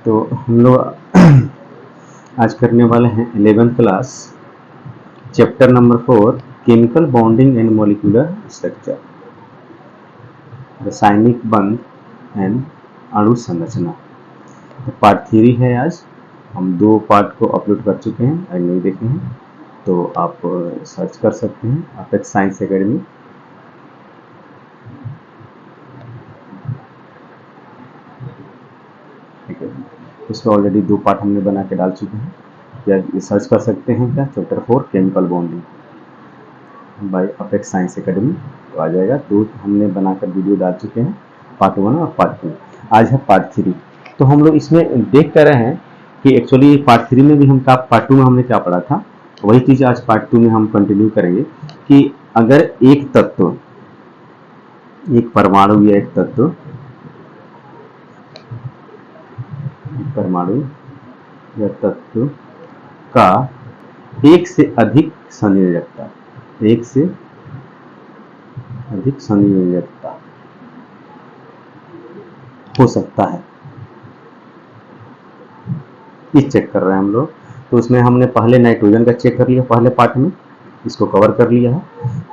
तो हम लोग आज करने वाले हैं 11th class chapter number 4 chemical bonding and molecular structure, रासायनिक बंध एंड अणु संरचना। तो पार्ट 3 है। आज हम 2 पार्ट को अपलोड कर चुके हैं, अगर नहीं देखे हैं तो आप सर्च कर सकते हैं अपेक्स साइंस एकेडमी। ठीक है, इसमें ऑलरेडी 2 पार्ट हमने बना के डाल चुके हैं। या सर्च कर सकते हैं क्या, chapter 4 chemical bonding by Apex Science Academy, तो आ जाएगा। 2 हमने बनाकर वीडियो डाल चुके हैं, पार्ट 1 और पार्ट 2। आज है पार्ट 3। तो हम लोग इसमें देख कर रहे हैं कि एक्चुअली पार्ट 3 में भी हम पार्ट 2 में हमने क्या पढ़ा था, वही चीज़ आज पार्ट 2 में हम कंटिन्यू करेंगे कि अगर एक तत्व, एक परमाणु या एक तत्व, परमाणु या तत्व का एक से अधिक संयोजकता, एक से अधिक संयोजकता हो सकता है, ये चेक कर रहे हैं हम लोग। तो उसमें हमने पहले नाइट्रोजन का चेक कर लिया, पहले पार्ट में इसको कवर कर लिया है।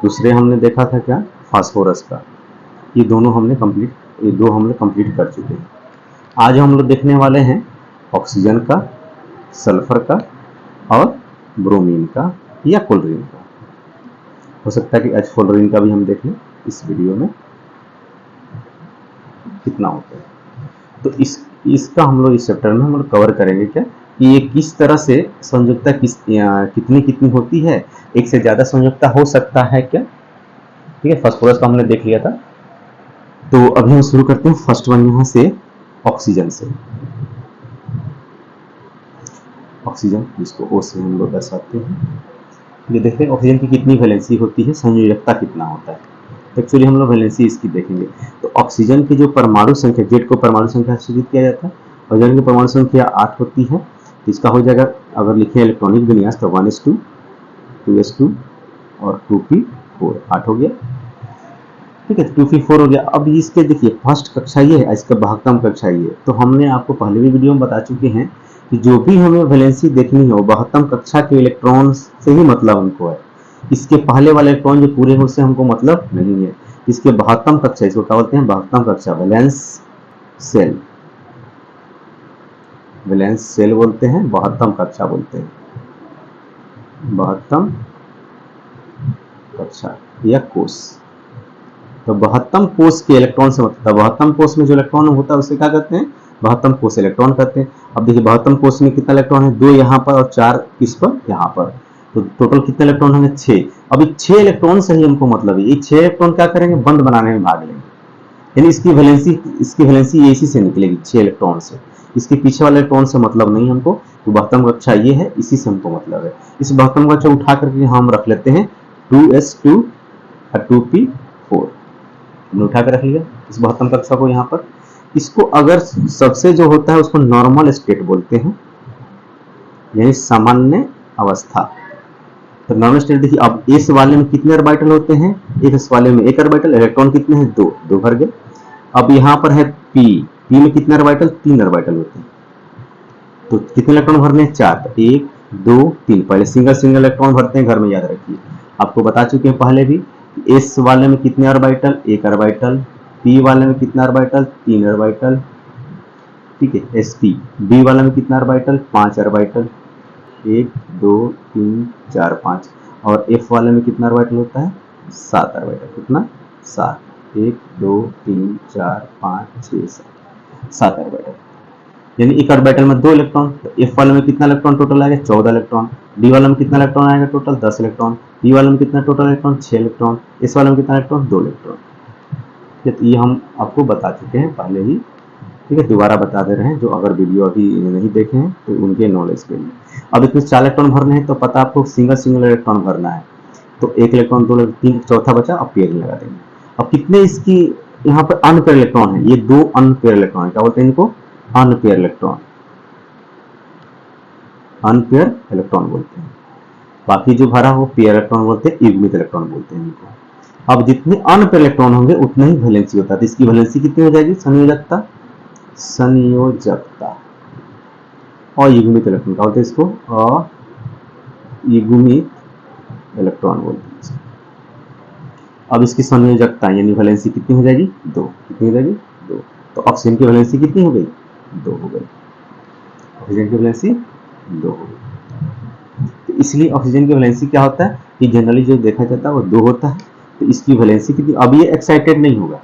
दूसरे हमने देखा था क्या, फास्फोरस का। ये दोनों हमने कंप्लीट, ये 2 हमने कंप्लीट कर चुके हैं। आज हम लोग देखने वाले हैं ऑक्सीजन का, सल्फर का और ब्रोमीन का या क्लोरीन का। हो सकता है कि आज फ्लोरीन का भी हम देख लें इस वीडियो में कितना होता है। तो इसका हम लोग इस चैप्टर में हम लोग कवर करेंगे क्या कि ये किस तरह से संयोजकता कितनी कितनी होती है, एक से ज़्यादा संयोजकता हो सकता है क्या। ठीक है, फास्फोरस का हमने देख लिया था। तो अभी हम शुरू करते हैं फर्स्ट वन यहाँ से, ऑक्सीजन से। ऑक्सीजन, जिसको O से हम लोग दर्शाते हैं। ये देखते हैं ऑक्सीजन की कितनी वैलेंसी होती है, संयोजकता कितना होता है। तो एक्चुअली हम लोग वैलेंसी इसकी देखेंगे। तो ऑक्सीजन की जो परमाणु संख्या, जेड को परमाणु संख्या सूचित किया जाता है, ऑक्सीजन की परमाणु संख्या 8 होती है। तो इसका हो जाएगा, अगर लिखें इलेक्ट्रॉनिक विन्यास, तो 1s2, 2s2 और 2p4, 8 हो गया। ठीक है, 2p4 हो गया। अब इसके देखिए फर्स्ट कक्षा ये है, इसका महत्तम कक्षा ये। तो हमने आपको पहले भी वीडियो में बता चुके हैं कि जो भी हमें वैलेंसी देखनी हो, महत्तम कक्षा के इलेक्ट्रॉन से ही मतलब हमको है। इसके पहले वाले इलेक्ट्रॉन जो पूरे हो उससे हमको मतलब नहीं है। इसके महत्तम कक्षा, इसको क्या बोलते हैं, महत्तम कक्षा, वैलेंस सेल, वैलेंस सेल बोलते हैं, महत्तम कक्षा बोलते हैं, महत्तम कक्षा या कोष। तो महत्तम कोष के इलेक्ट्रॉन से मतलब, महत्तम कोष में जो इलेक्ट्रॉन होता है उसे क्या कहते हैं, महत्तम कोष इलेक्ट्रॉन कहते हैं। अब देखिए महत्तम कोष में कितना इलेक्ट्रॉन है, 2 यहाँ पर और 4 किस पर, यहाँ पर। तो टोटल कितने इलेक्ट्रॉन होंगे, 6। अभी 6 इलेक्ट्रॉन से ही हमको मतलब है, ये 6 इलेक्ट्रॉन क्या करेंगे, बंध बनाने में भाग लेंगे। यानी इसकी वैलेंसी इसी से निकलेगी, 6 इलेक्ट्रॉन से। इसके पीछे वाले इलेक्ट्रॉन से मतलब नहीं हमको। तो महत्तम कक्षा ये है, इसी से हमको मतलब है। इस महत्तम कक्षा उठा करके हम रख लेते हैं 2s2 और 2p4, हमने उठा कर रख लिया इस महत्तम कक्षा को यहाँ पर। इसको अगर सबसे जो होता है उसको नॉर्मल स्टेट बोलते हैं, यानी सामान्य अवस्था। तो नॉर्मल स्टेट देखिए, अब इस वाले में कितने ऑर्बिटल होते हैं, इस वाले में 1 ऑर्बिटल, इलेक्ट्रॉन कितने हैं, 2 भर गए। अब यहाँ पर है p में कितने ऑर्बिटल, 3 ऑर्बिटल होते हैं। तो कितने इलेक्ट्रॉन भरने हैं, 4। 1 2 3, पहले सिंगल इलेक्ट्रॉन भरते हैं, घर में याद रखिए। आपको बता चुके हैं पहले भी, एस वाले में कितने ऑर्बिटल, 1 ऑर्बिटल। पी वाले में कितना ऑर्बिटल, 3 ऑर्बिटल। ठीक है, एस पी। बी वाले में कितना ऑर्बिटल, 5 ऑर्बिटल। 1 2 3 4 5। और एफ वाले में कितना ऑर्बिटल होता है, 7 ऑर्बिटल। कितना, 7। 1 2 3 4 5 6 7 ऑर्बिटल। यानी एक ऑर्बिटल में 2 इलेक्ट्रॉन। तो एफ वाले में कितना इलेक्ट्रॉन टोटल आएगा, 14 इलेक्ट्रॉन। डी वाले में कितना इलेक्ट्रॉन आएगा टोटल, 10 इलेक्ट्रॉन। ई वाले में कितना टोटल इलेक्ट्रॉन, 6 इलेक्ट्रॉन। इस वाले में कितना इलेक्ट्रॉन, 2 इलेक्ट्रॉन। तो ये हम आपको बता चुके हैं पहले ही। ठीक है, दोबारा बता दे रहे हैं, जो अगर वीडियो अभी नहीं देखे हैं तो उनके नॉलेज के लिए। अब इसमें 4 इलेक्ट्रॉन भरने हैं, तो पता आपको सिंगल इलेक्ट्रॉन भरना है। तो 1 इलेक्ट्रॉन, 2 इलेक्ट्रॉन, 3, चौथा बचा, अब पेयर लगा देंगे। अब कितने इसकी यहाँ पर अनपेयर इलेक्ट्रॉन है, ये 2 अनपेयर इलेक्ट्रॉन है। क्या बोलते हैं इनको, अनपेयर इलेक्ट्रॉन, अनपेयर इलेक्ट्रॉन बोलते हैं। बाकी जो भरा हो पेयर इलेक्ट्रॉन बोलते हैं, युग्मित इलेक्ट्रॉन बोलते हैं इनको। अब जितने अनपेयर इलेक्ट्रॉन होंगे उतना ही वैलेंसी होता है। तो इसकी वैलेंसी कितनी हो जाएगी, संयोजकता, संयोजकता अयुग्मित इलेक्ट्रॉन क्या बोलते हैं इसको, अयुग्मित इलेक्ट्रॉन बोलते हैं इसको। अब इसकी संयोजकता यानी वैलेंसी कितनी हो जाएगी, 2। कितनी हो जाएगी, 2। तो ऑक्सीजन की वैलेंसी कितनी हो गई, 2 हो गई। ऑक्सीजन की वैलेंसी 2 हो गई। तो इसलिए ऑक्सीजन की वैलेंसी क्या होता है कि जनरली जो देखा जाता है वो 2 होता है। तो इसकी वैलेंसी कितनी, अब ये एक्साइटेड नहीं होगा।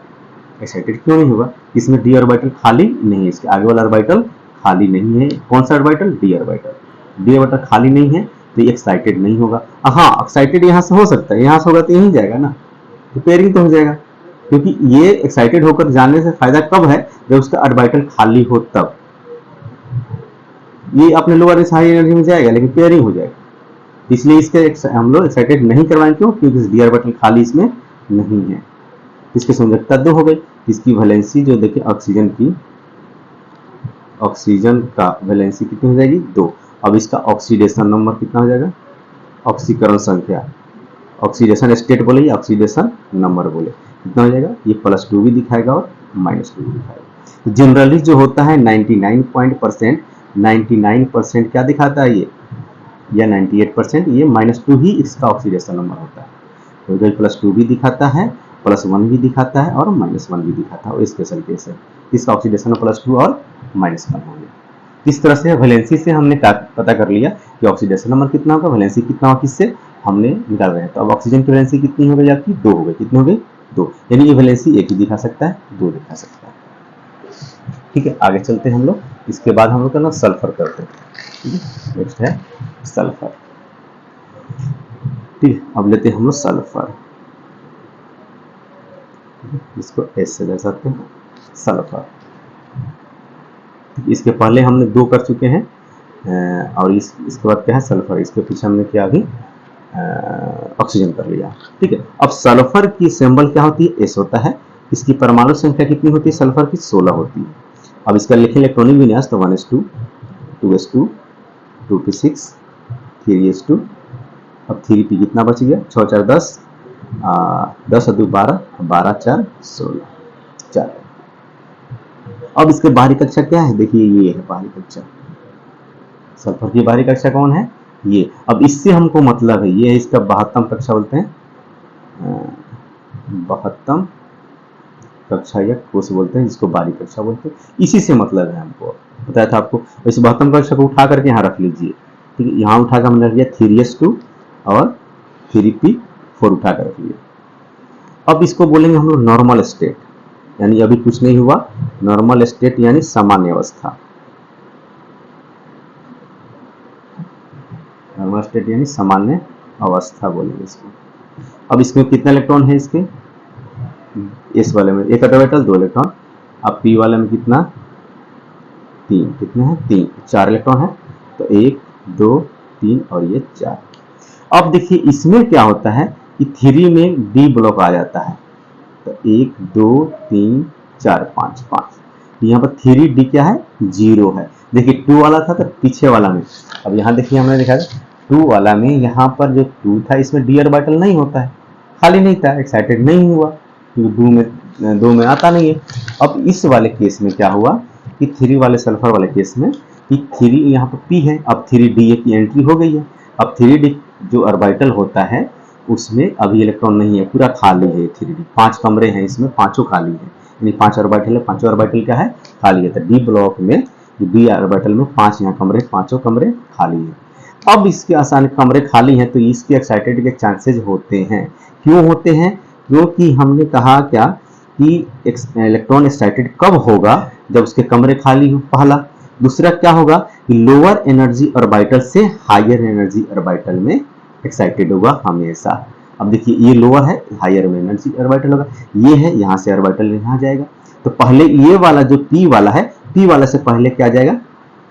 एक्साइटेड क्यों नहीं होगा, इसमें डी ऑर्बिटल खाली नहीं है, इसके आगे वाला ऑर्बिटल खाली नहीं है। कौन सा orbital, D orbital. D orbital खाली नहीं है तो ये एक्साइटेड नहीं होगा। हाँ, एक्साइटेड यहाँ से हो सकता है, यहाँ से होगा तो यहीं जाएगा ना, तो पेयरिंग तो हो जाएगा। क्योंकि ये एक्साइटेड होकर जाने से फायदा कब है, जब उसका ऑर्बिटल खाली हो तब। ये अपने लोअर हाई एनर्जी में जाएगा लेकिन पेयरिंग हो जाएगा, इसलिए इसके हम लोग एक्साइटेड नहीं करवाएंगे। क्यों, क्योंकि डी ऑर्बिटल खाली इसमें नहीं है। इसकी संयोजकता 2 हो गई। इसकी वैलेंसी जो देखिए ऑक्सीजन की, ऑक्सीजन का वैलेंसी कितनी हो जाएगी, 2। अब इसका ऑक्सीडेशन नंबर कितना हो जाएगा, ऑक्सीकरण संख्या, ऑक्सीडेशन स्टेट बोले या ऑक्सीडेशन नंबर बोले, कितना हो जाएगा, ये +2 भी दिखाएगा और -2 भी दिखाएगा। तो जनरली जो होता है 99% क्या दिखाता है ये, या 98% ये -2 ही इसका ऑक्सीडेशन नंबर होता है। तो इधर +2 भी दिखाता है, +1 भी दिखाता है और -1 भी दिखाता है। स्पेशल केस है, इसका ऑक्सीडेशन +2 और -1 हो गया। इस तरह से वैलेंसी से हमने पता कर लिया कि ऑक्सीडेशन नंबर कितना होगा, वैलेंसी कितना होगा, किससे हमने निकाल रहे हैं। तो अब ऑक्सीजन की वैलेंसी कितनी हो गई आपकी, 2 हो गई। कितनी हो गई, 2। यानी ये वैलेंसी एक ही दिखा सकता है, 2 दिखा सकता है। ठीक है, आगे चलते हैं हम लोग। इसके बाद हम लोग करना सल्फर करते हैं। ठीक है, नेक्स्ट है सल्फर। ठीक है, अब लेते हैं हम लोग सल्फर, इसको एस से दर्शाते हैं, सल्फर। इसके पहले हमने 2 कर चुके हैं और इसके बाद क्या है, सल्फर। इसके पीछे हमने क्या अभी ऑक्सीजन कर लिया। ठीक है, अब सल्फर की सिंबल क्या होती है, एस होता है। इसकी परमाणु संख्या कितनी होती है, सल्फर की 16 होती है। अब इसका लिखें इलेक्ट्रॉनिक विन्यास, तो 1s2 2s2 2p6 3s2। अब 3p कितना बच गया, 6 4 10 10 2 12 12 4 16 4। अब इसके बाहरी कक्षा क्या है, देखिए ये है बाहरी कक्षा, सल्फर की बाहरी कक्षा कौन है, ये। अब इससे हमको मतलब है, ये है इसका 72 कक्षा बोलते हैं, 72 कक्षा या कोष बोलते हैं, जिसको बाहरी कक्षा बोलते हैं। इसी से मतलब है, हमको बताया था आपको। वैसे 72 कक्षा को उठा करके यहाँ रख लीजिए। ठीक है, यहाँ उठा कर हमने रख लिया 3s2 और 3p4 उठा कर रख लिया। अब इसको बोलेंगे हम लोग नॉर्मल स्टेट, यानी अभी कुछ नहीं हुआ, नॉर्मल स्टेट यानी सामान्य अवस्था। नॉर्मल स्टेट यानी सामान्य अवस्था बोलेंगे इसको। अब इसमें कितने इलेक्ट्रॉन है, इसके इस वाले में 1 ऑर्बिटल 2 इलेक्ट्रॉन। अब पी वाले में कितना, 3। कितने हैं, 3, 4 इलेक्ट्रॉन है। तो 1 2 3 और ये 4। अब देखिए इसमें क्या होता है कि 3 में डी ब्लॉक आ जाता है, तो 1 2 3 4 5 5। यहाँ पर 3d क्या है, 0 है। देखिए 2 वाला था तो पीछे वाला में, अब यहाँ देखिए हमने देखा 2 वाला में, यहाँ पर जो 2 था इसमें डी ऑर्बिटल नहीं होता है, खाली नहीं था, एक्साइटेड नहीं हुआ, क्योंकि 2 में आता नहीं है। अब इस वाले केस में क्या हुआ कि 3 वाले सल्फर वाले केस में कि 3 यहाँ पर p है, अब 3d की एंट्री हो गई है। अब 3d जो ऑर्बिटल होता है उसमें अभी इलेक्ट्रॉन नहीं है, पूरा खाली है 3d। 5 कमरे हैं इसमें, पांचों खाली है, यानी 5 ऑर्बिटल है, पांचों ऑर्बिटल क्या है, खाली है। तो डी ब्लॉक में, डी ऑर्बिटल में 5 यहाँ कमरे, पांचों कमरे खाली है। अब इसके आसान कमरे खाली हैं तो इसके एक्साइटेड के चांसेस होते हैं। क्यों होते हैं, क्योंकि हमने कहा क्या कि इलेक्ट्रॉन एक्साइटेड कब होगा, जब उसके कमरे खाली हो, पहला। दूसरा क्या होगा कि लोअर एनर्जी ऑर्बिटल से हायर एनर्जी ऑर्बिटल में एक्साइटेड होगा हमेशा। अब देखिए ये लोअर है, हायर एनर्जी ऑर्बिटल होगा, ये है, यहाँ से ऑर्बिटल यहाँ जाएगा। तो पहले ये वाला जो p वाला है, p वाला से पहले क्या जाएगा,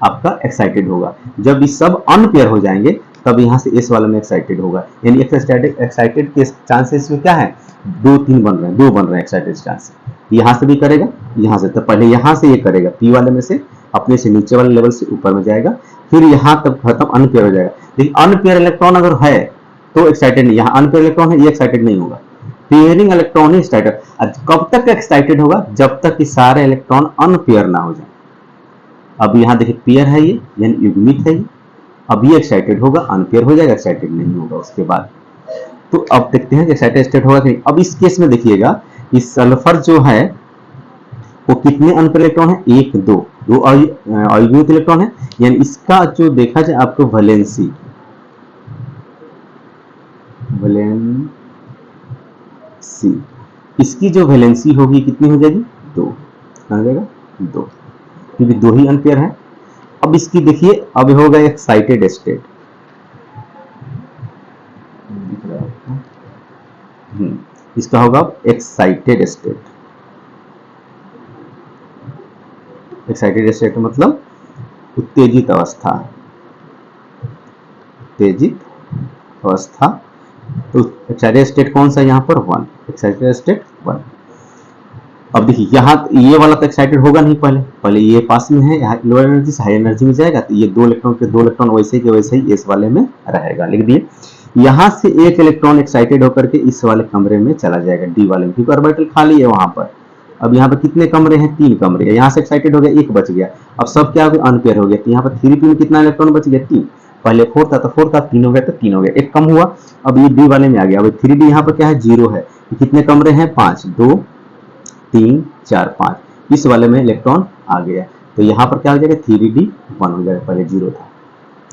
आपका एक्साइटेड होगा। जब ये सब अनपेयर हो जाएंगे तब यहाँ से s वाला में एक्साइटेड होगा, यानी एक्साइटेड के चांसेस में क्या है, 2 3 बन रहे हैं, 2 बन रहे हैं एक्साइटेड चांस। यहाँ से भी करेगा, यहाँ से, तो पहले यहाँ से ये करेगा, p वाले में से अपने से नीचे वाले लेवल से ऊपर में जाएगा, फिर यहाँ तक खत्म, अनपेयर हो जाएगा। लेकिन अनपेयर इलेक्ट्रॉन अगर है तो एक्साइटेड नहीं, यहाँ अनपेयर इलेक्ट्रॉन है, ये एक्साइटेड नहीं होगा, पेयरिंग इलेक्ट्रॉन ही एक्साइटेड। कब तक एक्साइटेड होगा, जब तक कि सारे इलेक्ट्रॉन अनपेयर ना हो जाए। अब यहाँ देखिए पेयर है ये, यानी युग्मित है ये। अब ये एक्साइटेड होगा, अनपेयर हो जाएगा, एक्साइटेड नहीं होगा उसके बाद। तो अब देखते हैं कि एक्साइटेड स्टेट होगा कि नहीं। अब इस केस में देखिएगा, इस सल्फर जो है वो कितने अनपेयर इलेक्ट्रॉन है, एक दो अयुग्मित इलेक्ट्रॉन है, यानी इसका जो देखा जाए आपको वैलेंसी इसकी जो वैलेंसी होगी कितनी हो जाएगी, दो। कितना हो जाएगा, दो, क्योंकि दो ही अनपेयर है। अब इसकी देखिए, अब होगा एक्साइटेड स्टेट। इसका होगा एक्साइटेड स्टेट। एक्साइटेड स्टेट मतलब उत्तेजित अवस्था, उत्तेजित अवस्था। तो एक्साइटेड स्टेट कौन सा यहाँ पर, 1, एक्साइटेड स्टेट 1। अब देखिए यहाँ ये वाला तो एक्साइटेड होगा नहीं, पहले ये पास में है, यहाँ लोअर एनर्जी से हाई एनर्जी में जाएगा, तो ये दो इलेक्ट्रॉन वैसे के वैसे ही इस वाले में रहेगा। लिख दिए। यहाँ से एक इलेक्ट्रॉन एक्साइटेड होकर के इस वाले कमरे में चला जाएगा, डी वाले में, क्योंकि ऑर्बिटल खाली है वहां पर। अब यहाँ पर कितने कमरे हैं, 3 कमरे। यहाँ से एक्साइटेड हो गया, एक बच गया। अब सब क्या हो गया, अनपेयर हो गया। तो यहाँ पर 3p में कितना इलेक्ट्रॉन बच गया, 3। पहले 4 था तो 4 था, 3 हो गया तो 3 हो गया, एक कम हुआ। अब ये डी वाले में आ गया। अब 3d यहाँ पर क्या है, 0 है। कितने कमरे हैं, 5, 2 3 4 5। इस वाले में इलेक्ट्रॉन आ गया, तो यहाँ पर क्या हो जाएगा, 3d 1 हो जाएगा, पहले 0 था।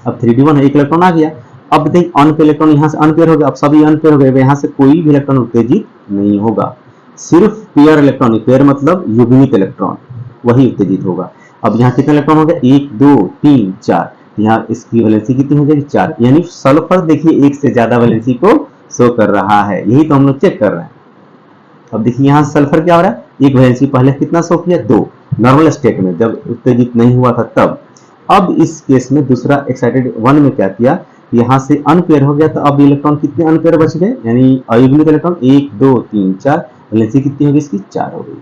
अब 3d 1 एक इलेक्ट्रॉन आ गया। अब देखिए अनपेयर इलेक्ट्रॉन यहाँ से अनपेयर हो गया। अब सभी अनपेयर हो गए, यहाँ से कोई भी इलेक्ट्रॉन उत्तेजित नहीं होगा, सिर्फ पेयर इलेक्ट्रॉन, पेयर मतलब युग्मित इलेक्ट्रॉन, वही उत्तेजित होगा। अब यहाँ कितने इलेक्ट्रॉन हो गए, 1 2 3 4। यहाँ इसकी वैलेंसी कितनी हो जाएगी, 4। यानी सल्फर देखिए एक से ज्यादा वैलेंसी को शो कर रहा है, यही तो हम लोग चेक कर रहे हैं। अब देखिए यहाँ सल्फर क्या हो रहा है, एक वैलेंसी पहले कितना शो किया, 2, नॉर्मल स्टेट में जब उत्तेजित नहीं हुआ था तब। अब इस केस में दूसरा एक्साइटेड 1 में क्या किया, यहाँ से अनपेयर हो गया, तो अब इलेक्ट्रॉन कितने अनपेयर बच गए, यानी अयुग्मित इलेक्ट्रॉन 1 2 3 4। वैलेंसी कितनी होगी इसकी, 4 हो गई।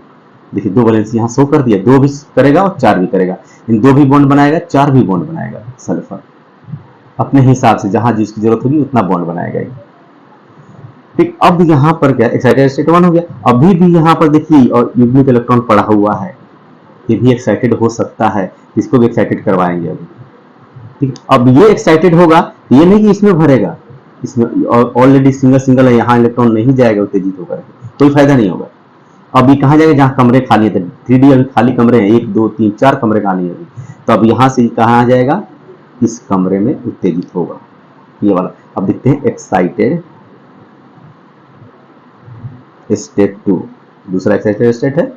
देखिए 2 वैलेंसी यहाँ शो कर दिया, 2 भी करेगा और 4 भी करेगा। इन 2 भी बॉन्ड बनाएगा, 4 भी बॉन्ड बनाएगा सल्फर, अपने हिसाब से जहां जिसकी जरूरत होगी उतना बॉन्ड बनाएगा। ठीक, अब यहाँ पर क्या, एक्साइटेड स्टेट 1 हो गया। अभी भी यहाँ पर देखिए और युग्मित इलेक्ट्रॉन पड़ा हुआ है, ये भी एक्साइटेड हो सकता है, इसको भी एक्साइटेड करवाएंगे अभी। ठीक, अब ये एक्साइटेड होगा, ये नहीं कि इसमें भरेगा, इसमें ऑलरेडी सिंगल है, यहाँ इलेक्ट्रॉन नहीं जाएगा उत्तेजित होकर, कोई फायदा नहीं होगा। अब ये कहाँ जाएगा, जहाँ कमरे खाली है, 3d अभी खाली कमरे हैं, 1 2 3 4 कमरे खाली है। तो अब यहाँ से कहाँ जाएगा, इस कमरे में उत्तेजित होगा, ये वाला। अब देखते हैं एक्साइटेड स्टेट 2, दूसरा एक्साइटेड स्टेट है।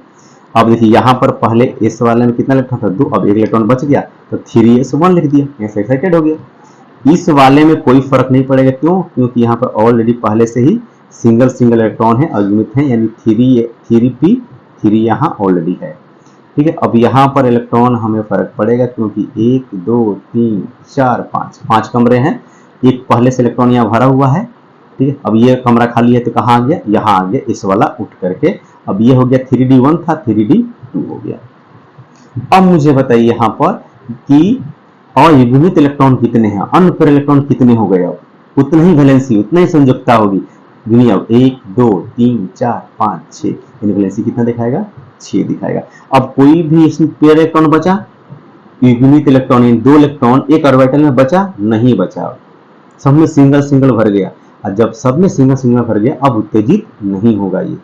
अब देखिए यहाँ पर पहले इस वाले में कितना इलेक्ट्रॉन था, 2, अब एक इलेक्ट्रॉन बच गया तो 3s1 लिख दिया, यहाँ से एक्साइटेड हो गया। इस वाले में कोई फर्क नहीं पड़ेगा, क्यों, क्योंकि यहाँ पर ऑलरेडी पहले से ही सिंगल इलेक्ट्रॉन है, अयुग्मित है, यानी 3p 3 यहाँ ऑलरेडी है। ठीक है, अब यहाँ पर इलेक्ट्रॉन हमें फर्क पड़ेगा, क्योंकि 1 2 3 4 5 कमरे हैं, एक पहले से इलेक्ट्रॉन यहाँ भरा हुआ है। ठीक है, अब ये कमरा खाली है तो कहाँ आ गया, यहाँ आ गया, इस वाला उठ करके। अब ये हो गया 3d 1 था, 3d 2 हो गया। अब मुझे बताइए यहाँ पर कि अयुग्मित इलेक्ट्रॉन कितने हैं, अनपेयर इलेक्ट्रॉन कितने हो गए, अब उतना ही वैलेंसी, उतना ही संयोजकता होगी। अब 1 2 3 4 5 6, यानी वैलेंसी कितना दिखाएगा, 6 दिखाएगा। अब कोई भी इसमें पेयर इलेक्ट्रॉन बचा, युग्मित इलेक्ट्रॉन, 2 इलेक्ट्रॉन एक ऑर्बिटल में बचा नहीं बचा, सब में सिंगल भर गया। और जब सब में सिंगल भर गया, अब उत्तेजित नहीं होगा, ये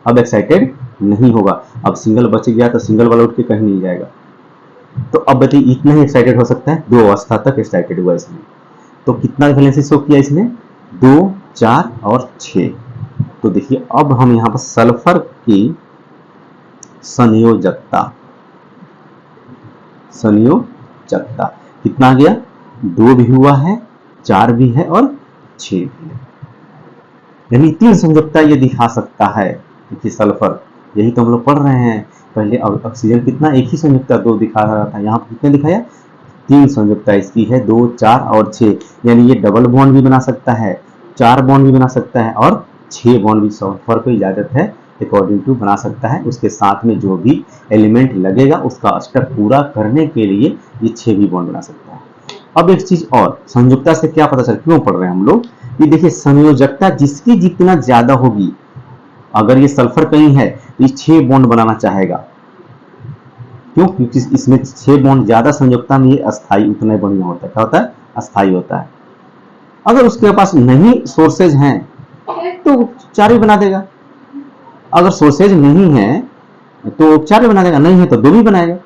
अब एक्साइटेड नहीं होगा। अब सिंगल बच गया तो सिंगल वाला उठ के कहीं नहीं जाएगा। तो अब बताइए इतना ही एक्साइटेड हो सकता है, 2 अवस्था तक एक्साइटेड हुआ इसमें। तो कितना वैलेंसी शो किया इसने, 2 4 और 6। तो देखिए अब हम यहाँ पर सल्फर की संयोजकता कितना आ गया, 2 भी हुआ है, 4 भी है और 6 भी है, यानी 3 संयोजकता ये दिखा सकता है। देखिए सल्फर, यही तो हम लोग पढ़ रहे हैं। पहले ऑक्सीजन कितना, एक ही संयोजकता 2 दिखा रहा था, यहाँ पर कितने दिखाया, 3 संयोजकता इसकी है, 2 4 और 6। यानी ये डबल बॉन्ड भी बना सकता है, 4 बॉन्ड भी बना सकता है और 6 बॉन्ड भी सल्फर को इजाजत है अकॉर्डिंग टू बना सकता है। उसके साथ में जो भी एलिमेंट लगेगा उसका अष्टक पूरा करने के लिए ये 6 भी बॉन्ड बना सकता है। अब एक चीज और, संयोजकता से क्या पता चल, क्यों पढ़ रहे हैं हम लोग, ये देखिए संयोजकता जिसकी जितना ज्यादा होगी, अगर ये सल्फर कहीं है तो ये 6 बॉन्ड बनाना चाहेगा, क्यों? क्योंकि इसमें 6 बॉन्ड ज्यादा संयोजकता में ये अस्थाई उतना ही बढ़िया होता है। क्या होता है? अस्थाई होता है। अगर उसके पास नहीं सोर्सेज हैं तो 4 भी बना देगा, अगर सोर्सेज नहीं है तो 4 भी बना देगा, नहीं है तो 2 भी बनाएगा।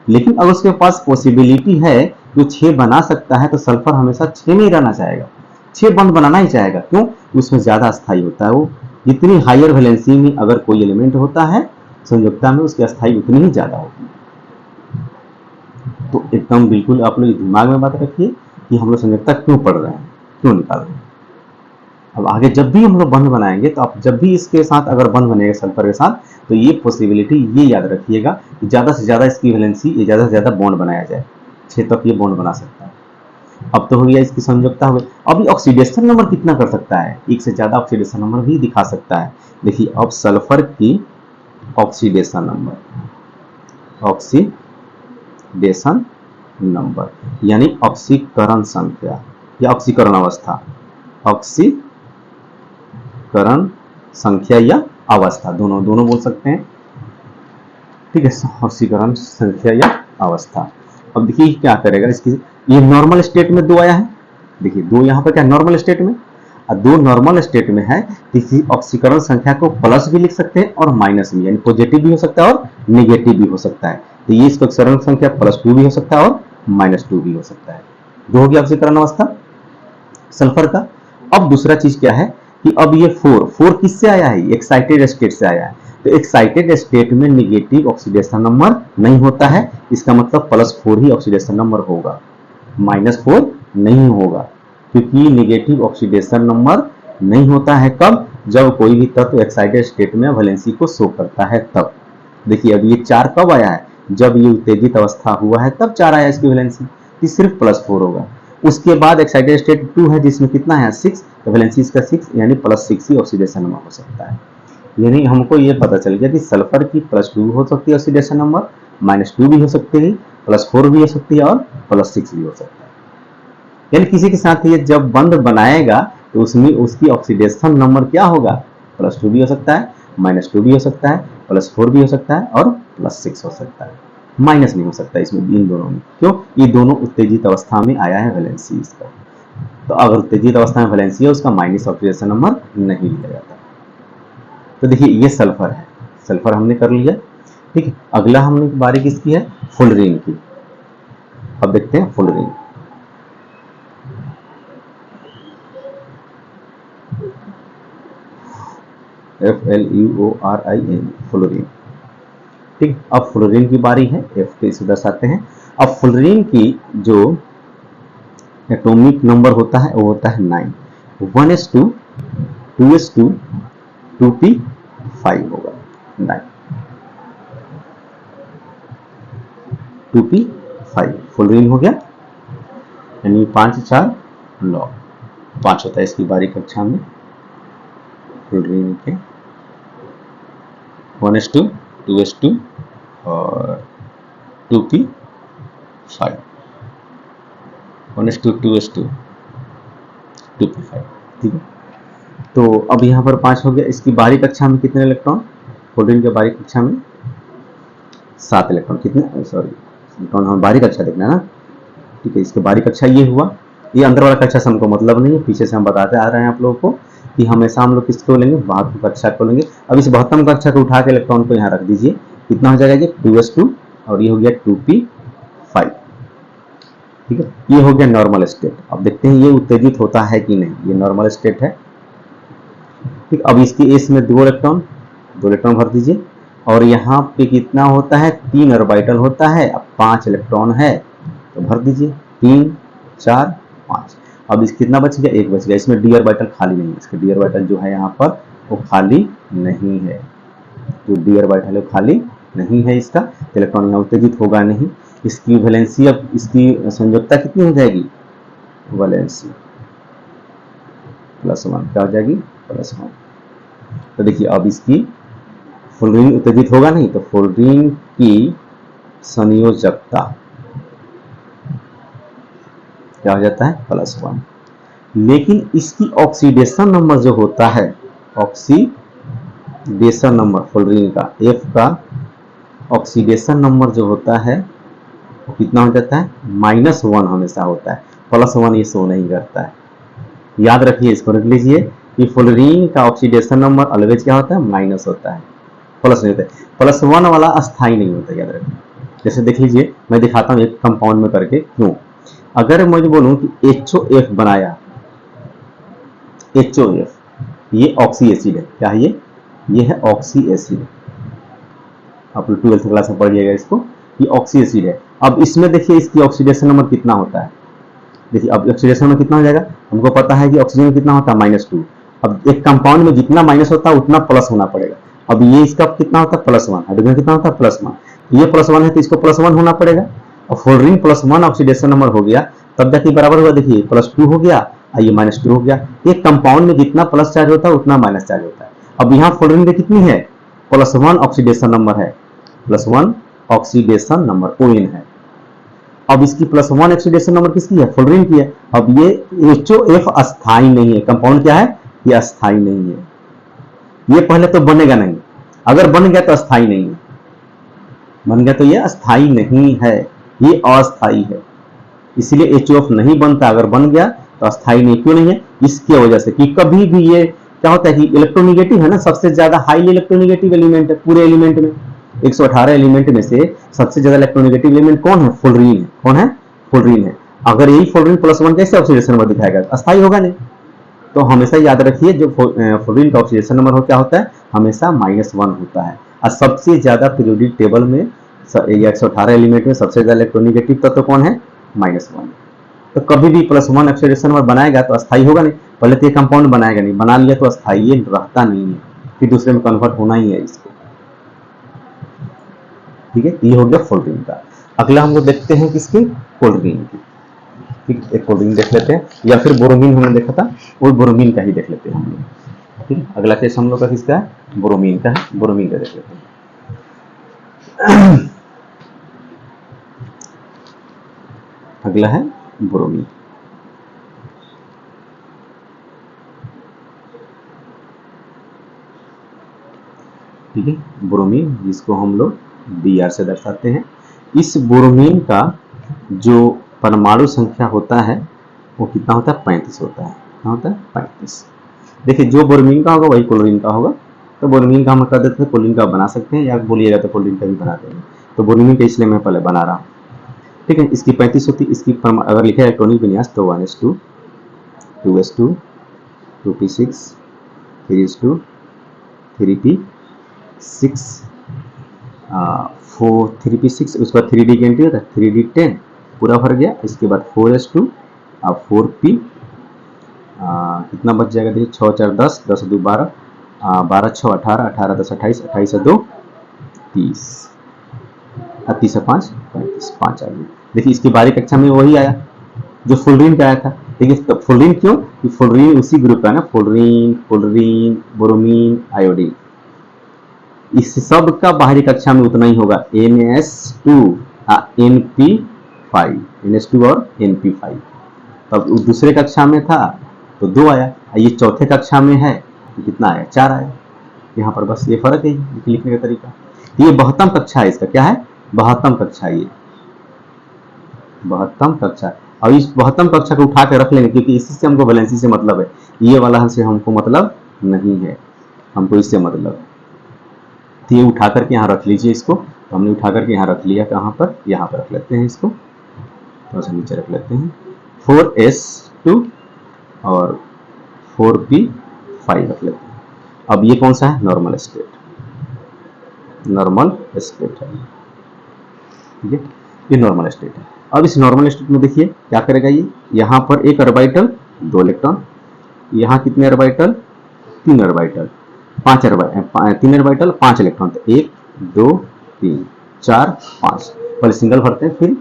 लेकिन अगर उसके पास पॉसिबिलिटी है जो 6 बना सकता है तो सल्फर हमेशा 6 में ही रहना चाहेगा, 6 बंद बनाना ही चाहेगा। क्यों? उसमें ज्यादा अस्थाई होता है। वो जितनी हायर वैलेंसी में अगर कोई एलिमेंट होता है संयोजकता में उसकी अस्थाई उतनी ही ज्यादा होती है। तो एकदम बिल्कुल आप लोग दिमाग में बात रखिए कि हम लोग संयोजकता क्यों पढ़ रहे हैं, क्यों निकाल रहे हैं। अब आगे जब भी हम लोग बंध बनाएंगे तो आप जब भी इसके साथ अगर बंध बनेगा सल्फर के साथ तो ये पॉसिबिलिटी ये याद रखिएगा कि ज्यादा से ज्यादा इसकी वैलेंसी ये ज्यादा से ज्यादा बॉन्ड बनाया जाए, 6 तक ये बॉन्ड बना सकता है। अब तो हो गया इसकी संयोजकता हो गई। अभी ऑक्सीडेशन नंबर कितना कर सकता है? एक से ज्यादा ऑक्सीडेशन नंबर भी दिखा सकता है। देखिए अब सल्फर की ऑक्सीडेशन नंबर यानी ऑक्सीकरण संख्या या ऑक्सीकरण अवस्था, ऑक्सीकरण संख्या या अवस्था, दोनों बोल सकते हैं। ठीक है, ऑक्सीकरण संख्या या अवस्था। अब देखिए क्या करेगा इसकी, ये नॉर्मल स्टेट में 2 आया है, देखिए 2 यहाँ पर क्या नॉर्मल स्टेट में, और 2 नॉर्मल स्टेट में है। किसी ऑक्सीकरण संख्या को प्लस भी लिख सकते हैं और माइनस भी, यानी पॉजिटिव भी हो सकता है और नेगेटिव भी हो सकता है। तो ये इसका ऑक्सीकरण संख्या +2 भी हो सकता है और -2 भी हो सकता है। जो हो गया ऑक्सीकरण अवस्था सल्फर का। अब दूसरा चीज क्या है कि अब ये 4 किससे आया है? एक्साइटेड स्टेट से आया है। तो एक्साइटेड स्टेट में नेगेटिव ऑक्सीडेशन नंबर नहीं होता है, इसका मतलब +4 ही ऑक्सीडेशन नंबर होगा, -4 नहीं होगा, क्योंकि नेगेटिव ऑक्सीडेशन नंबर नहीं होता है कब? जब कोई भी तत्व एक्साइटेड स्टेट में वैलेंसी को शो करता है तब। देखिए अब ये 4 कब आया है? जब ये उत्तेजित अवस्था हुआ है तब 4 आया इसकी वैलेंसी, कि सिर्फ +4 होगा। उसके बाद एक्साइटेड स्टेट 2 है जिसमें कितना है 6, तो वैलेंसी इसका 6 यानी +6 ही ऑक्सीडेशन नंबर हो सकता है। यानी हमको ये पता चल गया कि सल्फर की +2 हो सकती है ऑक्सीडेशन नंबर, -2 भी हो सकती है, +4 भी हो सकती है और +6 भी हो सकता है। यानी किसी के साथ ये जब बंध बनाएगा तो उसमें उसकी ऑक्सीडेशन नंबर क्या होगा? +2 भी हो सकता है, -2 भी हो सकता है, +4 भी हो सकता है और +6 हो सकता है, माइनस नहीं हो सकता इसमें, इन दोनों में। क्यों? ये दोनों उत्तेजित अवस्था में आया है वैलेंसी इसका। तो अगर उत्तेजित अवस्था में वैलेंसी है उसका माइनस ऑक्सीडेशन नंबर नहीं लिया जाता। तो देखिए ये सल्फर है, सल्फर हमने कर लिया। ठीक है, अगला हमने बारी किसकी है? फुलरीन की। अब देखते हैं फुलरीन। FLUORIN fluorine. ठीक, अब फ्लोरीन की बारी है, F के इसे दर्शाते हैं। अब फ्लोरीन की जो एटॉमिक नंबर होता है वो होता है 9, 1s2 2s2 2p5 होगा, 9 2p5 फ्लोरीन हो गया, यानी 5 4 9 5 होता है इसकी बारी कक्षा में। फ्लोरीन के 1s2 2s2 और 2p5, 1s2 2s2 2p5। ठीक है, तो अब यहाँ पर 5 हो गया। इसकी बारी कक्षा में कितने इलेक्ट्रॉन? फ्लोरीन के बारी कक्षा में 7 इलेक्ट्रॉन। कितने? सॉरी, इलेक्ट्रॉन हम बारी कक्षा देखना है ना। ठीक है, इसके बारी कक्षा ये हुआ। ये अंदर वाला कक्षा से हमको मतलब नहीं है, पीछे से हम बताते आ रहे हैं आप लोगों को कि हमेशा हम लोग किसको लेंगे? 72 कक्षा को लेंगे। अब इस 72 कक्षा को उठा के इलेक्ट्रॉन को यहाँ रख दीजिए, कितना हो जाएगा? ये 2s2 और ये हो गया 2p5। ठीक है, ये हो गया नॉर्मल स्टेट। अब देखते हैं ये उत्तेजित होता है कि नहीं। ये नॉर्मल स्टेट है। ठीक, अब इसकी एस में 2 इलेक्ट्रॉन भर दीजिए, और यहाँ पे कितना होता है? 3 ऑर्बिटल होता है। अब 5 इलेक्ट्रॉन है तो भर दीजिए, 3 4 5। अब इस कितना बच गया? 1 बच गया। इसमें डी ऑर्बिटल खाली नहीं है, इसके डी ऑर्बिटल जो है यहाँ पर वो खाली नहीं है, जो डी ऑर्बिटल है वो खाली नहीं है इसका, तो इलेक्ट्रॉन यहाँ उत्तेजित होगा नहीं। इसकी वैलेंसी, अब इसकी संयोजकता कितनी हो जाएगी? वैलेंसी +1 क्या हो जाएगी? +1। तो देखिए अब इसकी फ्लोरीन उत्तेजित होगा नहीं, तो फ्लोरीन की संयोजकता क्या हो जाता है? +1। लेकिन इसकी ऑक्सीडेशन नंबर जो होता है, ऑक्सीडेशन नंबर फ्लोरीन का, F का ऑक्सीडेशन नंबर जो होता है वो कितना हो जाता है, -1 हमेशा होता है, +1 ये शो नहीं करता है। याद रखिए, इसको रख लीजिए कि फ्लोरीन का ऑक्सीडेशन नंबर ऑलवेज क्या होता है, माइनस होता है, प्लस नहीं होता है। +1 वाला अस्थाई नहीं होता, याद रखिए। जैसे देख लीजिए, मैं दिखाता हूँ एक कंपाउंड में करके क्यों। अगर मैं बोलूँ कि HOF बनाया, HOF ये ऑक्सी एसिड है, क्या है ये है ऑक्सी एसिड। आप लोग 12th क्लास में पढ़िएगा इसको, ये ऑक्सी एसिड है। अब इसमें देखिए इसकी ऑक्सीडेशन नंबर कितना होता है, देखिए अब ऑक्सीडेशन में कितना हो जाएगा, हमको पता है कि ऑक्सीजन में कितना होता है, -2। अब एक कंपाउंड में जितना माइनस होता है उतना प्लस होना पड़ेगा। अब ये इसका कितना होता है, +1, हाइड्रोजन कितना होता है, +1, ये +1 है तो इसको +1 होना पड़ेगा। और फ्लोरीन +1 ऑक्सीडेशन नंबर हो गया, तब जाके बराबर हुआ, देखिए +2 हो गया, ये -2 हो गया। एक कंपाउंड में जितना प्लस चार्ज होता है उतना माइनस चार्ज होता है। अब यहाँ फ्लोरीन में कितनी है, +1 ऑक्सीडेशन नंबर है, +1 ऑक्सीडेशन नंबर ON है। अब इसकी +1 ऑक्सीडेशन नंबर किसकी है, फ्लोरीन की है। अब ये HOF अस्थाई नहीं है, कंपाउंड क्या है, ये अस्थाई नहीं है, ये पहले तो बनेगा नहीं, अगर बन गया तो अस्थाई नहीं है, बन गया तो ये अस्थाई नहीं है, ये अस्थाई है, इसलिए HOF नहीं बनता। अगर बन गया तो अस्थाई नहीं, क्यों नहीं है, इसकी वजह से कि कभी भी ये क्या होता है कि इलेक्ट्रोनिगेटिव है ना, सबसे ज्यादा हाईली इलेक्ट्रोनिगेटिव एलिमेंट है पूरे एलिमेंट में, 118 एलिमेंट में से सबसे ज्यादा इलेक्ट्रोनिगेटिव एलिमेंट कौन है, फ्लोरीन है। कौन है, फ्लोरीन है। अगर यही फ्लोरीन +1 कैसे ऑक्सीडेशन नंबर दिखाएगा, अस्थाई होगा नहीं। तो हमेशा याद रखिए, जो फ्लोरीन का ऑक्सीडेशन नंबर क्या होता है, हमेशा -1 होता है। और सबसे ज्यादा पीरियोडिक टेबल में 118 एलिमेंट में सबसे ज्यादा इलेक्ट्रोनिगेटिव तत्व कौन है, -1। तो कभी भी +1 ऑक्सीडेशन नंबर बनाएगा तो अस्थाई होगा नहीं, पहले तो ये कंपाउंड बनाएगा नहीं, बना लिया तो अस्थाई ये रहता नहीं है, फिर दूसरे में कन्वर्ट होना ही है इसको। ठीक है, ये हो गया फ्लोरीन का। अगला हम लोग देखते हैं किसकी, क्लोरीन की। ठीक, एक क्लोरीन देख लेते हैं, या फिर बोरोमीन हमने देखा था, वो बोरोमीन का ही देख लेते हैं हम लोग। ठीक, अगला केस हम लोग का किसका है, बोरोमीन का है, बोरोमीन का देख लेते हैं। अगला है बोरोमीन। ठीक है, बोरोमीन जिसको हम लोग Br से दर्शाते हैं। इस बोरोमीन का जो परमाणु संख्या होता है वो कितना होता है, 35 होता है। कितना होता है, 35। देखिए, जो बोरोमीन का होगा वही क्लोरीन का होगा, तो बोरोमीन का हम कर देते हैं, क्लोरीन का बना सकते हैं, या बोलिएगा तो क्लोरीन का भी बना देंगे। तो बोरोमीन का इसलिए मैं पहले बना रहा हूँ। ठीक है, इसकी 35 होती है। इसकी अगर लिखे इलेक्ट्रॉनिक विन्यास तो 1s2 2s2 2p6 3s2 3p6 3p6, उसके बाद 3d की एंट्री होता है, 3d10 पूरा भर गया। इसके बाद 4s2 अब 4p कितना बच जाएगा, देखिए 6 4 10 10 2 12 12 6 18 18 10 28 28 2 30 30 5 35 5 आ गया। देखिए इसकी बारी कक्षा में वही आया जो फ्लोरीन का आया था। देखिए फ्लोरीन क्यों, कि फ्लोरीन उसी ग्रुप का है ना, फ्लोरीन फ्लोरीन बोरोमीन आयोडीन, इस सब का बाहरी कक्षा में उतना ही होगा, NS2 NP5 NS2 और NP5। तब दूसरे कक्षा में था तो 2 आया, ये चौथे कक्षा में है तो कितना आया, 4 आया। यहाँ पर बस ये फर्क है लिखने का तरीका। ये 72 कक्षा है, इसका क्या है, 72 कक्षा, ये 72 कक्षा। और इस 72 कक्षा को उठा के रख लेंगे, क्योंकि इसी से हमको वैलेंसी से मतलब है, ये वाला से हमको मतलब नहीं है, हमको इससे मतलब। तो ये उठा करके यहाँ रख लीजिए इसको, तो हमने उठा करके यहाँ रख लिया, कहाँ पर, यहाँ पर रख लेते हैं इसको, थोड़ा सा नीचे रख लेते हैं, 4s2 और 4p5 रख लेते हैं। अब ये कौन सा है, नॉर्मल स्टेट, नॉर्मल स्टेट है, ठीक है, ये नॉर्मल स्टेट है। अब इस नॉर्मल स्टेट में देखिए क्या करेगा, ये यहाँ पर एक ऑर्बिटल 2 इलेक्ट्रॉन, यहाँ कितने ऑर्बिटल, 3 ऑर्बिटल 5 3 ऑर्बिटल 5 इलेक्ट्रॉन, तो 1 2 3 4 5। पहले सिंगल भरते हैं, फिर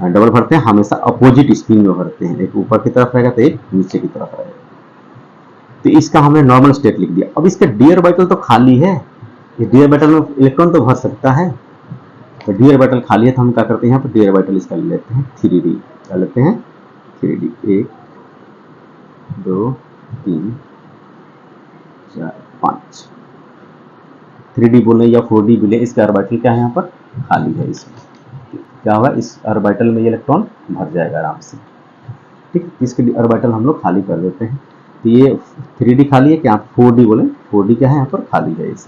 डबल भरते हैं, हमेशा अपोजिट स्पिन में भरते हैं, एक ऊपर की तरफ रहेगा तो एक नीचे की तरफ रहेगा। तो इसका हमने नॉर्मल स्टेट लिख दिया। अब इसका डी ऑर्बिटल तो खाली है, ये डी ऑर्बिटल में इलेक्ट्रॉन तो भर सकता है, तो डी ऑर्बिटल खाली है तो हम क्या करते हैं, यहाँ पर डी ऑर्बिटल इसका ले लेते हैं 3d, क्या लेते हैं 3d, 1 2 3 4 5। 3d बोले या 4d बोले, इसका ऑर्बिटल क्या है यहाँ पर खाली है इसमें, क्या होगा, इस ऑर्बिटल में ये इलेक्ट्रॉन भर जाएगा आराम से। ठीक, इसके ऑर्बिटल हम लोग खाली कर देते हैं। तो ये 3D खाली है, क्या आप 4D बोले, 4D क्या है यहाँ पर खाली है इस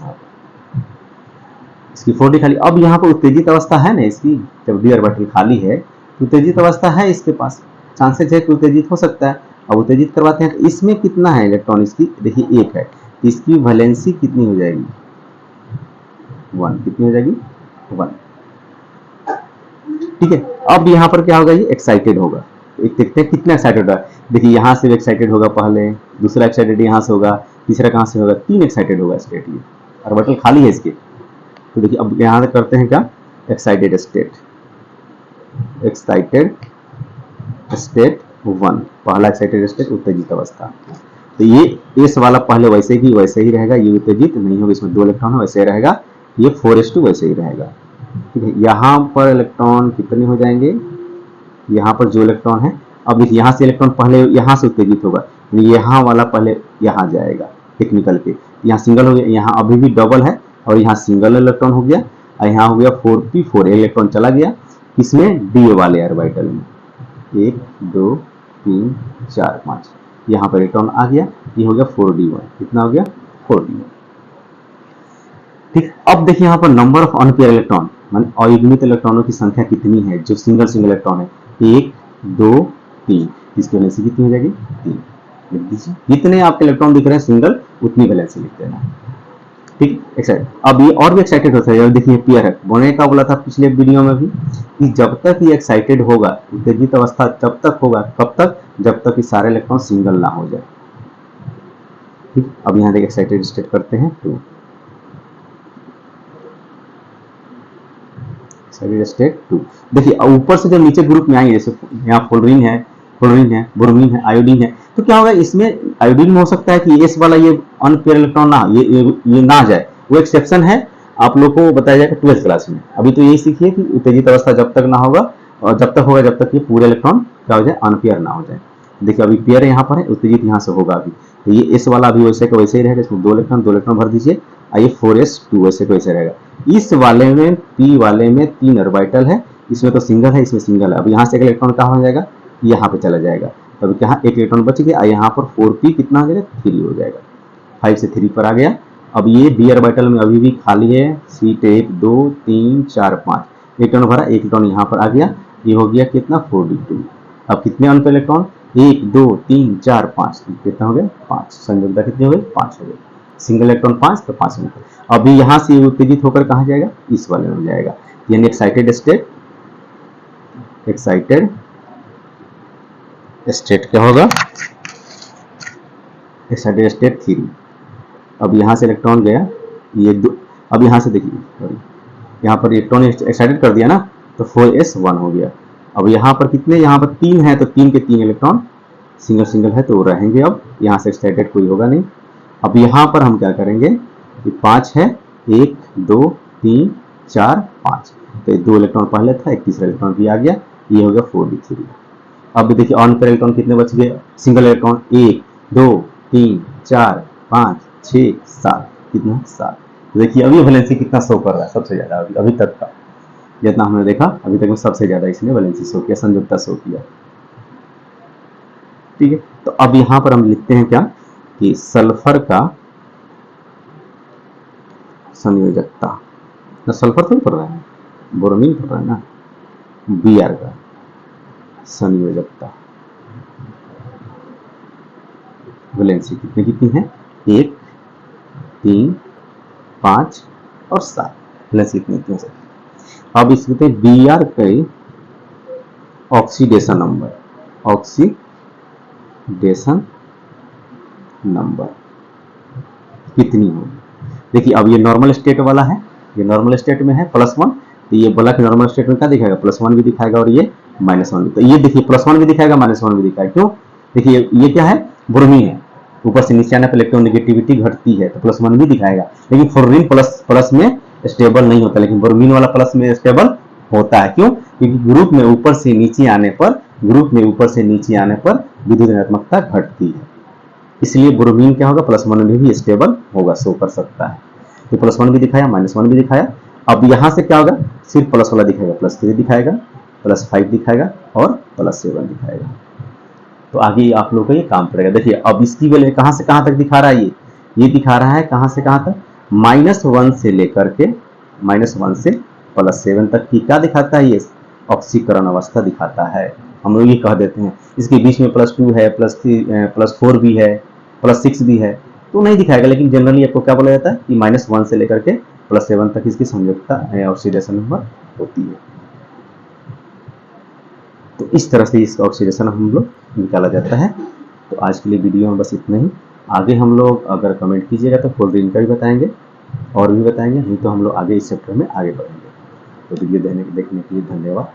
इसकी 4D खाली। अब यहाँ पर उत्तेजित अवस्था है ना इसकी, जब डी ऑर्बिटल खाली है तो उत्तेजित अवस्था है इसके पास, चांसेस है कि उत्तेजित हो सकता है। अब उत्तेजित करवाते हैं तो इसमें कितना है इलेक्ट्रॉन, इसकी देखिए 1 है, तो इसकी वैलेंसी कितनी हो जाएगी, 1, कितनी हो जाएगी, 1। ठीक है, अब यहाँ पर क्या होगा, ये एक्साइटेड होगा। एक देखते हैं कितना एक्साइटेड होगा। देखिए यहाँ से एक्साइटेड होगा पहले, दूसरा एक्साइटेड यहाँ से होगा, तीसरा कहाँ से होगा, 3 एक्साइटेड होगा स्टेट, ये ऑर्बिटल खाली है इसके। तो देखिए अब यहाँ करते हैं क्या, एक्साइटेड स्टेट, एक्साइटेड स्टेट 1, पहला एक्साइटेड स्टेट उत्तेजित अवस्था। तो ये इस वाला पहले वैसे ही रहेगा, ये उत्तेजित नहीं होगा, इसमें 2 इलेक्ट्रॉन है वैसे रहेगा, ये 4s2 वैसे ही रहेगा। ठीक है, यहाँ पर इलेक्ट्रॉन कितने हो जाएंगे, यहाँ पर जो इलेक्ट्रॉन है, अब देखिए यहाँ से इलेक्ट्रॉन पहले यहाँ से उत्तेजित होगा, यहाँ वाला पहले यहाँ जाएगा टेक्निकल के, यहाँ सिंगल हो गया, यहाँ अभी भी डबल है और यहाँ सिंगल इलेक्ट्रॉन हो गया, और यहाँ हो गया 4p4, इलेक्ट्रॉन चला गया किसमें, डी वाले ऑर्बिटल में, 1 2 3 4 5, यहाँ पर इलेक्ट्रॉन आ गया, ये हो गया 4d1, कितना हो गया, 4d1। ठीक, अब देखिए यहाँ पर नंबर ऑफ अनपेयर इलेक्ट्रॉन, मान अयुग्मित इलेक्ट्रॉनों की संख्या कितनी है, जो सिंगल इलेक्ट्रॉन है, 1 2 3, इसकी वैलेंसी कितनी हो जाएगी, 3 लिख दीजिए। जितने आपके इलेक्ट्रॉन दिख रहे हैं सिंगल, उतनी वैलेंसी लिख देना। ठीक, एक्साइटेड। अब ये और भी एक्साइटेड होता है, देखिए पेयर है, बोने का बोला था पिछले वीडियो में भी कि जब तक ये एक्साइटेड होगा, उत्तेजित अवस्था तब तक होगा, कब तक, जब तक कि सारे इलेक्ट्रॉन सिंगल ना हो जाए। ठीक, अब यहाँ देखिए एक्साइटेड स्टेट करते हैं 2, स्टेट 2। देखिए ऊपर से जब नीचे ग्रुप में आएंगे, जैसे यहाँ फ्लोरीन है, ब्रोमीन है, आयोडीन है, तो क्या होगा, इसमें आयोडीन में हो सकता है कि एस वाला ये अनपेयर इलेक्ट्रॉन ना, ये ना जाए, वो एक्सेप्शन है, आप लोग को बताया जाएगा 12th क्लास में। अभी तो यही सीखिए कि उत्तेजित अवस्था जब तक ना होगा, और जब तक होगा जब तक ये पूरे इलेक्ट्रॉन क्या हो जाए, अनपेयर ना हो जाए। देखिए अभी पेयर यहाँ पर है, उत्तेजित यहाँ से होगा अभी, तो ये एस वाला अभी वैसे का वैसे ही रहेगा, इसमें 2 इलेक्ट्रॉन भर दीजिए, आइए 4s2 वैसे का वैसे रहेगा। इस वाले में, पी वाले में 3 ऑर्बिटल है, इसमें तो सिंगल है, इसमें सिंगल है, अब यहाँ से एक इलेक्ट्रॉन कहाँ हो जाएगा, यहाँ पे चला जाएगा, तब यहाँ एक इलेक्ट्रॉन बच गया, यहाँ पर 4p कितना हो जाएगा, 3 हो जाएगा, 5 से 3 पर आ गया। अब ये डी ऑर्बिटल में अभी भी खाली है, सीट 1 2 3 4 5, इलेक्ट्रॉन भरा, एक इलेक्ट्रॉन यहाँ पर आ गया, ये हो गया कितना, 4d2। अब कितने अनपेयर इलेक्ट्रॉन, 1 2 3 4 5, कितना हो गया, 5, संयोजकता कितनी हो गई, 5 हो गई, सिंगल इलेक्ट्रॉन 5, तो 5 मिनट। अभी यहाँ से उत्तेजित होकर कहाँ जाएगा, इस वाले में जाएगा, यानी एक्साइटेड स्टेट, एक्साइटेड स्टेट क्या होगा, एक्साइटेड स्टेट 3। अब यहाँ से इलेक्ट्रॉन गया, ये अब यहाँ से देखिए, यहाँ पर इलेक्ट्रॉन एक्साइटेड कर दिया ना, तो 4s1 हो गया। अब यहाँ पर कितने, यहाँ पर 3 है, तो 3 के 3 इलेक्ट्रॉन सिंगल है, तो वो रहेंगे, अब यहाँ से एक्साइटेड कोई होगा नहीं। अब यहाँ पर हम क्या करेंगे, ये 5 है, 1 2 3 4 5, तो 2 इलेक्ट्रॉन पहले था, एक तीसरा इलेक्ट्रॉन भी आ गया, ये हो गया 4d3। अब देखिए अनपेयर इलेक्ट्रॉन कितने बच गए, सिंगल इलेक्ट्रॉन 1 2 3 4 5 6 7, कितना, 7। देखिए अभी वैलेंसी कितना शो कर रहा है, सबसे ज्यादा अभी तक का जितना हमने देखा अभी तक में सबसे ज्यादा इसने वैलेंसी शो किया, संयोजकता शो किया। ठीक है, तो अब यहाँ पर हम लिखते हैं क्या, कि सल्फर का संयोजकता, ना सल्फर तो पढ़ रहा है, ब्रोमीन पढ़ रहा है ना, Br का संयोजकता वैलेंसी कितनी है, 1 3 5 और 7, वैलेंसी कितनी है। अब इसमें Br के ऑक्सीडेशन नंबर, ऑक्सीडेशन नंबर कितनी होगी। देखिए अब ये नॉर्मल स्टेट वाला है, ये नॉर्मल स्टेट में है +1, तो ये बोला कि नॉर्मल स्टेट में क्या दिखाएगा, +1 भी दिखाएगा और ये -1 भी, तो ये देखिए +1 भी दिखाएगा -1 भी दिखाएगा, क्यों, देखिए ये क्या है, ब्रोमीन है, ऊपर से नीचे आने पर इलेक्ट्रोनेगेटिविटी घटती है, तो +1 भी दिखाएगा, लेकिन फ्लोरीन प्लस में स्टेबल नहीं होता, लेकिन ब्रोमीन वाला प्लस में स्टेबल होता है, क्यों, क्योंकि ग्रुप में ऊपर से नीचे आने पर विद्युत ऋणात्मकता घटती है, इसलिए ब्रोमीन क्या होगा, +1 में भी स्टेबल होगा, शो कर सकता है। तो +1 भी दिखाया, -1 भी दिखाया। अब यहाँ से क्या होगा, सिर्फ प्लस वाला दिखाएगा, +3 दिखाएगा, +5 दिखाएगा और +7 दिखाएगा। तो आगे आप लोगों को ये काम पड़ेगा। देखिए अब इसकी वैल्यू कहाँ से कहाँ तक दिखा रहा है, ये दिखा रहा है कहाँ से कहाँ तक, -1 से लेकर के -1 से +7 तक की क्या दिखाता है, ये ऑक्सीकरण अवस्था दिखाता है। हम लोग ये कह देते हैं इसके बीच में +2 है, +4 भी है, +6 भी है, तो नहीं दिखाएगा, लेकिन जनरली आपको क्या बोला जाता है कि -1 से लेकर के +7 तक इसकी संयोजकता ऑक्सीडेशन नंबर होती है। तो इस तरह से इसका ऑक्सीडेशन हम लोग निकाला जाता है। तो आज के लिए वीडियो में बस इतना ही। आगे हम लोग अगर कमेंट कीजिएगा तो क्लोरीन का भी बताएंगे और भी बताएंगे, नहीं तो हम लोग आगे इस चैप्टर में आगे बढ़ेंगे। तो वीडियो देखने के लिए धन्यवाद।